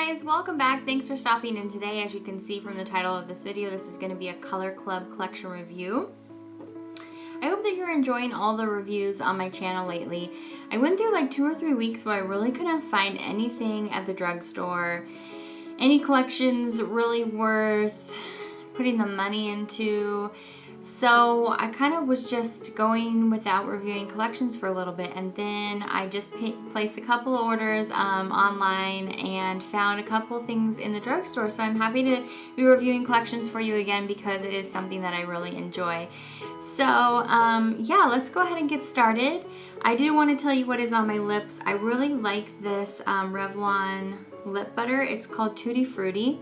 guys, welcome back. Thanks for stopping in today. As you can see from the title of this video, this is going to be a Color Club collection review. I hope that you're enjoying all the reviews on my channel lately. I went through like 2 or 3 weeks where I really couldn't find anything at the drugstore, any collections really worth putting the money into. So I kind of was just going without reviewing collections for a little bit, and then I just placed a couple orders online and found a couple things in the drugstore. So I'm happy to be reviewing collections for you again because it is something that I really enjoy. So yeah, let's go ahead and get started. I do want to tell you what is on my lips. I really like this Revlon lip butter. It's called Tutti Frutti.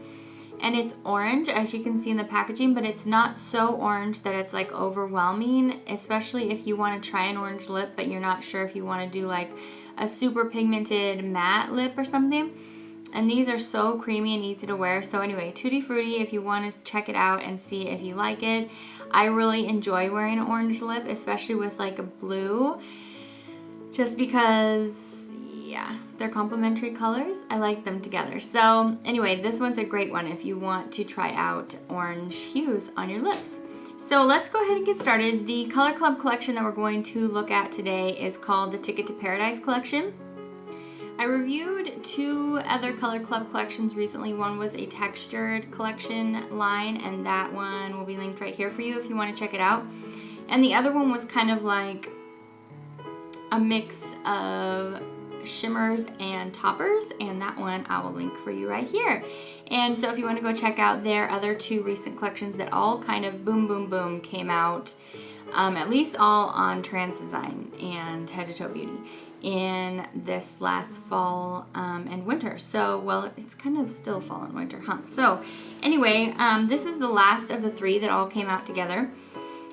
And it's orange, as you can see in the packaging, but it's not so orange that it's like overwhelming, especially if you want to try an orange lip, but you're not sure if you want to do like a super pigmented matte lip or something. And these are so creamy and easy to wear. So anyway, Tutti Frutti, if you want to check it out and see if you like it. I really enjoy wearing an orange lip, especially with like a blue, just because yeah, they're complementary colors. I like them together. So anyway, this one's a great one if you want to try out orange hues on your lips. So let's go ahead and get started. The Color Club collection that we're going to look at today is called the Ticket to Paradise collection. I reviewed 2 other Color Club collections recently. One was a textured collection line, and that one will be linked right here for you if you want to check it out. And the other one was kind of like a mix of shimmers and toppers, and that one I will link for you right here. And so if you want to go check out their other 2 recent collections that all kind of boom came out, at least all on Trans Design and Head to Toe Beauty in this last fall and winter. So well, it's kind of still fall and winter, huh? So anyway, this is the last of the 3 that all came out together.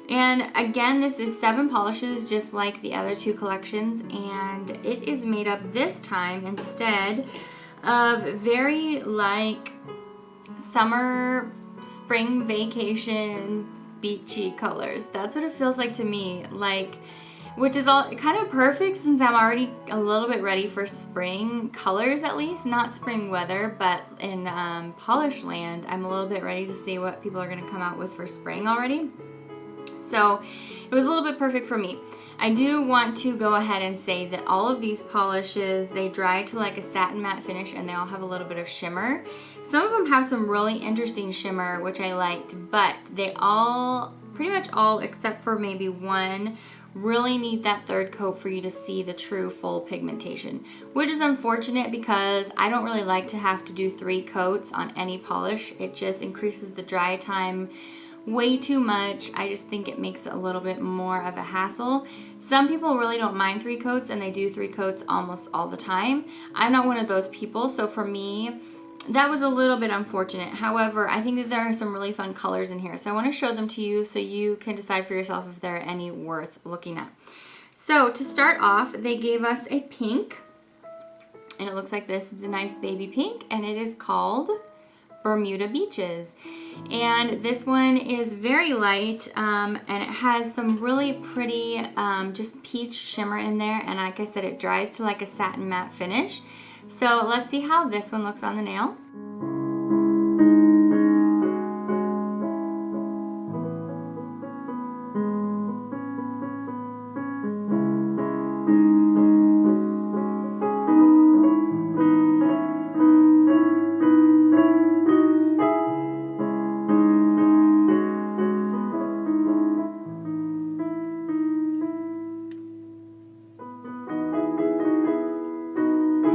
And again, this is 7 polishes just like the other 2 collections, and it is made up this time instead of very like summer, spring vacation, beachy colors. That's what it feels like to me, like, which is all kind of perfect since I'm already a little bit ready for spring colors, at least not spring weather, but in polish land, I'm a little bit ready to see what people are going to come out with for spring already. So it was a little bit perfect for me. I do want to go ahead and say that all of these polishes, they dry to like a satin matte finish, and they all have a little bit of shimmer. Some of them have some really interesting shimmer, which I liked, but they all, pretty much all except for maybe one, really need that 3rd coat for you to see the true full pigmentation, which is unfortunate because I don't really like to have to do 3 coats on any polish. It just increases the dry time way too much. I just think it makes it a little bit more of a hassle. Some people really don't mind 3 coats, and they do 3 coats almost all the time. I'm not one of those people, so for me, that was a little bit unfortunate. However, I think that there are some really fun colors in here, so I want to show them to you so you can decide for yourself if there are any worth looking at. So to start off, they gave us a pink, and it looks like this. It's a nice baby pink, and it is called Bermuda Beaches. And this one is very light, and it has some really pretty just peach shimmer in there, and like I said, it dries to like a satin matte finish. So let's see how this one looks on the nail.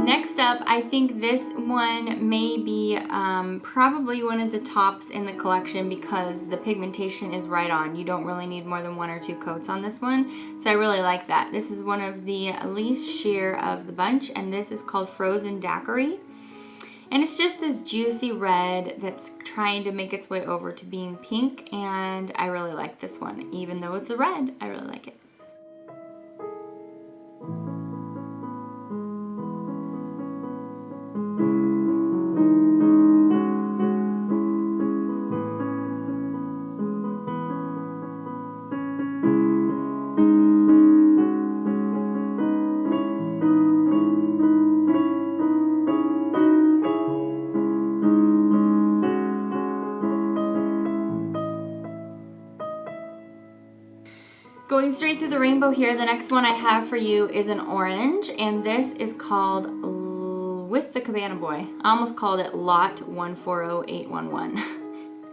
Next up, I think this one may be probably one of the tops in the collection because the pigmentation is right on. You don't really need more than 1 or 2 coats on this one, so I really like that. This is one of the least sheer of the bunch, and this is called Frozen Daiquiri. And it's just this juicy red that's trying to make its way over to being pink, and I really like this one. Even though it's a red, I really like it. Going straight through the rainbow here, the next one I have for you is an orange, and this is called With the Cabana Boy. I almost called it Lot 140811.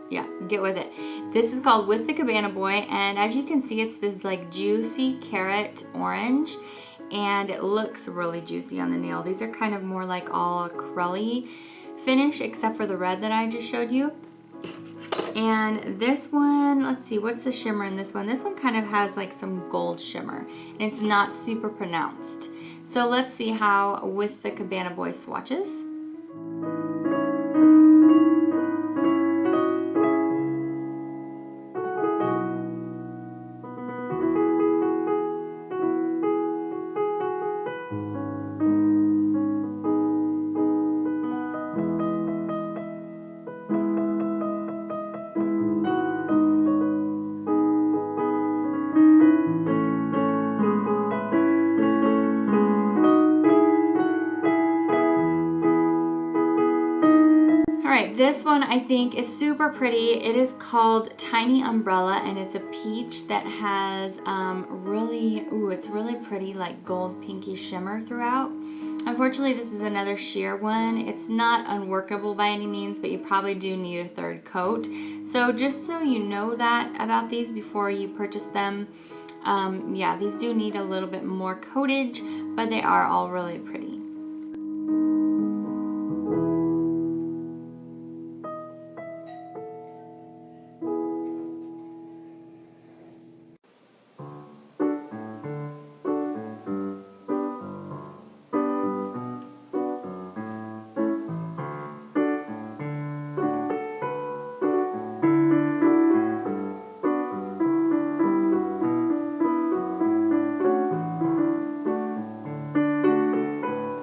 Yeah, get with it. This is called With the Cabana Boy, and as you can see, it's this like juicy carrot orange, and it looks really juicy on the nail. These are kind of more like all acrylic finish, except for the red that I just showed you. And this one, let's see, what's the shimmer in this one? This one kind of has like some gold shimmer, and it's not super pronounced. So let's see how With the Cabana Boy swatches. Alright, this one I think is super pretty. It is called Tiny Umbrella, and it's a peach that has it's really pretty like gold pinky shimmer throughout. Unfortunately, this is another sheer one. It's not unworkable by any means, but you probably do need a third coat. So just so you know that about these before you purchase them, yeah, these do need a little bit more coatage, but they are all really pretty.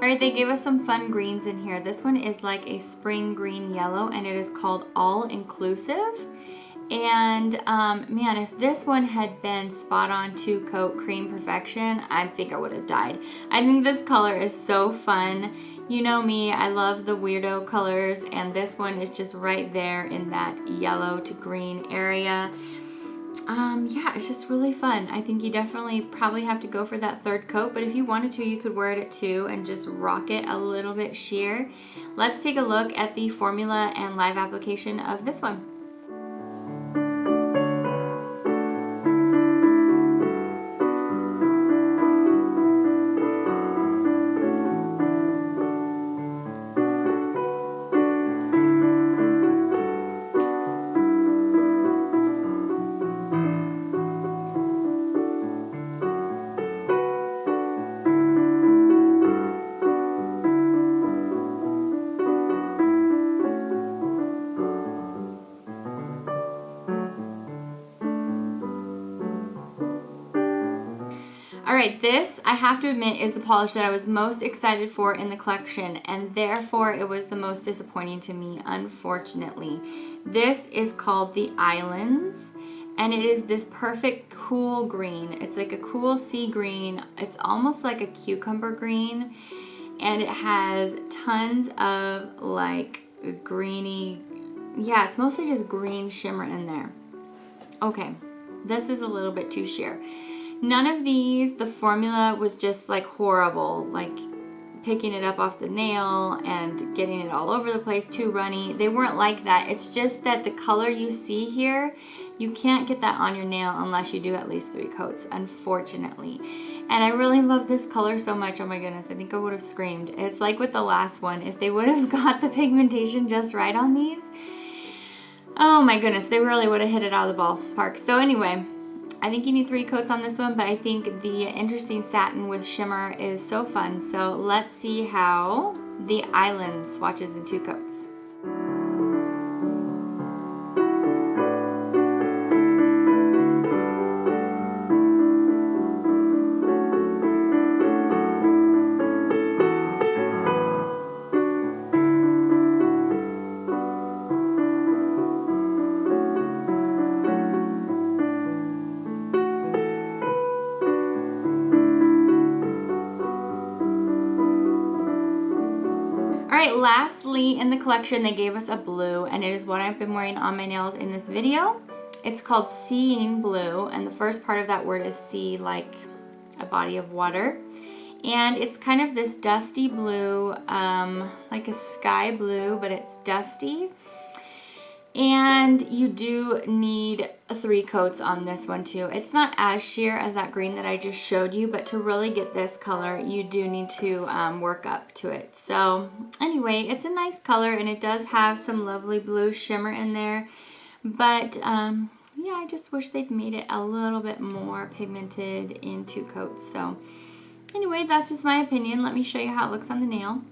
Alright, they gave us some fun greens in here. This one is like a spring green yellow, and it is called All Inclusive. And man, if this one had been spot on 2-coat cream perfection, I think I would have died. I think this color is so fun. You know me, I love the weirdo colors, and this one is just right there in that yellow to green area. Yeah, it's just really fun. I think you definitely probably have to go for that third coat, but if you wanted to, you could wear it at 2 and just rock it a little bit sheer. Let's take a look at the formula and live application of this one. Alright, this, I have to admit, is the polish that I was most excited for in the collection, and therefore it was the most disappointing to me, unfortunately. This is called the Islands, and it is this perfect cool green. It's like a cool sea green. It's almost like a cucumber green, and it has tons of like greeny, yeah, it's mostly just green shimmer in there. Okay, this is a little bit too sheer. None of these, the formula was just like horrible, like picking it up off the nail and getting it all over the place, too runny. They weren't like that. It's just that the color you see here, you can't get that on your nail unless you do at least 3 coats, unfortunately. And I really love this color so much. Oh my goodness, I think I would have screamed. It's like with the last one. If they would have got the pigmentation just right on these, oh my goodness, they really would have hit it out of the ballpark. So anyway, I think you need 3 coats on this one, but I think the interesting satin with shimmer is so fun. So let's see how the Islands swatches in 2 coats. Alright, lastly in the collection they gave us a blue, and it is what I've been wearing on my nails in this video. It's called Seeing Blue, and the first part of that word is sea, like a body of water. And it's kind of this dusty blue, like a sky blue, but it's dusty. And you do need 3 coats on this one too. It's not as sheer as that green that I just showed you, but to really get this color, you do need to work up to it. So anyway, it's a nice color, and it does have some lovely blue shimmer in there. But yeah, I just wish they'd made it a little bit more pigmented in 2 coats. So anyway, that's just my opinion. Let me show you how it looks on the nail.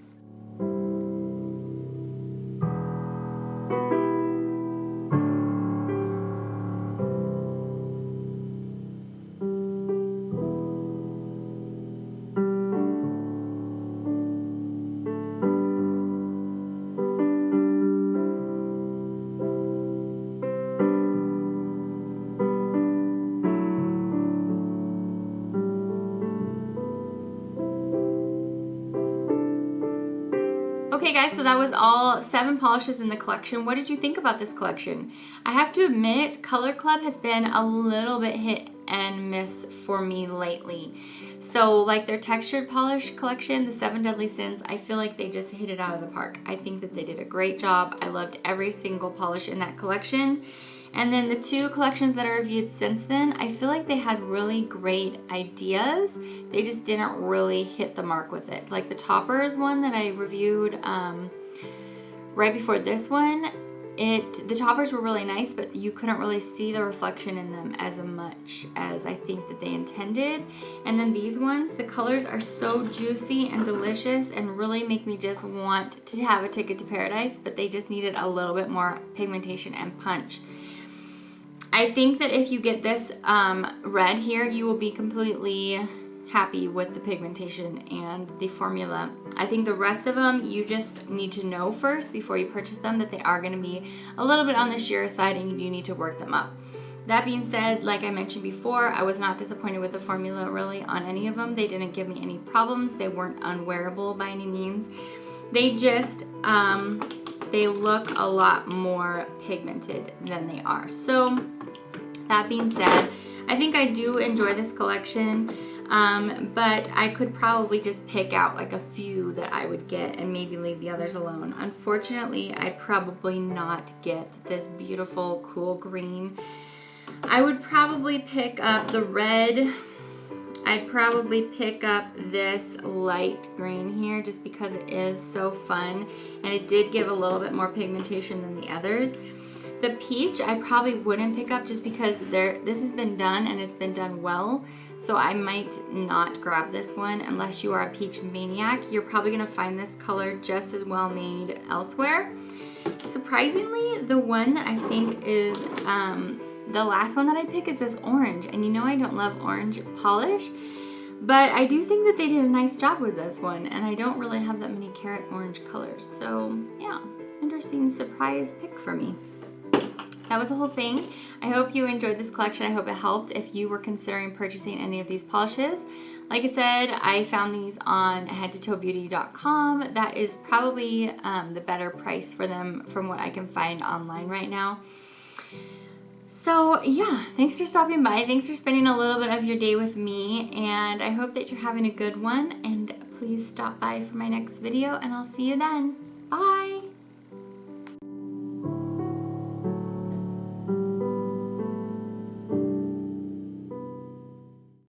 Okay guys, so that was all 7 polishes in the collection. What did you think about this collection? I have to admit, Color Club has been a little bit hit and miss for me lately. So like their textured polish collection, the 7 Deadly Sins, I feel like they just hit it out of the park. I think that they did a great job. I loved every single polish in that collection. And then the 2 collections that I reviewed since then, I feel like they had really great ideas. They just didn't really hit the mark with it. Like the Toppers one that I reviewed right before this one, the toppers were really nice, but you couldn't really see the reflection in them as much as I think that they intended. And then these ones, the colors are so juicy and delicious and really make me just want to have a ticket to paradise, but they just needed a little bit more pigmentation and punch. I think that if you get this red here, you will be completely happy with the pigmentation and the formula. I think the rest of them, you just need to know first before you purchase them that they are going to be a little bit on the sheer side and you do need to work them up. That being said, like I mentioned before, I was not disappointed with the formula really on any of them. They didn't give me any problems. They weren't unwearable by any means. They just, they look a lot more pigmented than they are. So that being said, I think I do enjoy this collection, but I could probably just pick out like a few that I would get and maybe leave the others alone. Unfortunately, I'd probably not get this beautiful cool green. I would probably pick up the red. I'd probably pick up this light green here just because it is so fun and it did give a little bit more pigmentation than the others. The peach I probably wouldn't pick up just because this has been done and it's been done well. So I might not grab this one unless you are a peach maniac. You're probably going to find this color just as well made elsewhere. Surprisingly, the one that I think is the last one that I pick is this orange. And you know I don't love orange polish, but I do think that they did a nice job with this one. And I don't really have that many carrot orange colors. So yeah, interesting surprise pick for me. That was the whole thing. I hope you enjoyed this collection. I hope it helped if you were considering purchasing any of these polishes. Like I said, I found these on headtotoebeauty.com. That is probably the better price for them from what I can find online right now. So yeah, thanks for stopping by. Thanks for spending a little bit of your day with me. And I hope that you're having a good one. And please stop by for my next video and I'll see you then. Bye.